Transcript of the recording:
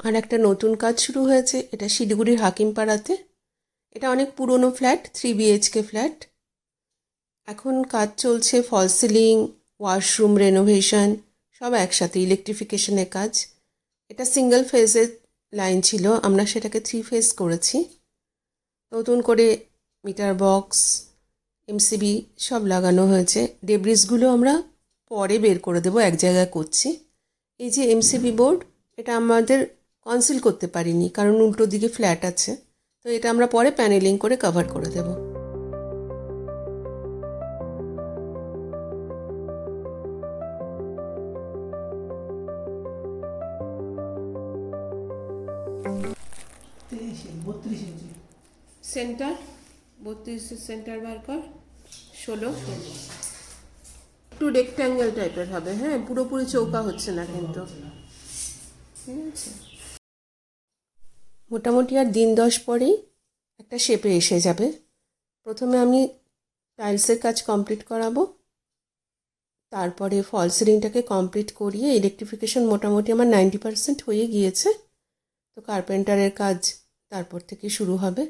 আর একটা নতুন কাজ শুরু হয়েছে, এটা শিলিগুড়ির হাকিমপাড়াতে। এটা অনেক পুরনো ফ্ল্যাট, 3 BHK ফ্ল্যাট। এখন কাজ চলছে, ফল সিলিং, ওয়াশরুম রেনোভেশন সব একসাথে, ইলেকট্রিফিকেশনের কাজ। এটা সিঙ্গেল ফেজের লাইন ছিল, আমরা সেটাকে 3 ফেজ করেছি। নতুন করে মিটার বক্স, MCB সব লাগানো হয়েছে। ডেব্রিসগুলো আমরা পরে বের করে দেবো, এক জায়গায় করছি। এই যে MCB বোর্ড, এটা আমাদের কনসিল করতে পারিনি কারণ উল্টো দিকে ফ্ল্যাট আছে, তো এটা আমরা পরে প্যানেলিং করে কভার করে দেব। সেন্টার 32 সেন্টার বার কর, 16 একটু রেক্ট্যাঙ্গেল টাইপের হবে। হ্যাঁ, পুরোপুরি চৌকা হচ্ছে না কিন্তু, ঠিক আছে। মোটামুটি আর দিন 10 পরেই একটা শেপে এসে যাবে। প্রথমে আমি টাইলসের কাজ কমপ্লিট করাবো, তারপরে ফল সিলিংটাকে কমপ্লিট করিয়ে ইলেকট্রিফিকেশন মোটামুটি আমার 90% হয়ে গিয়েছে। তো কার্পেন্টারের কাজ তারপর থেকে শুরু হবে।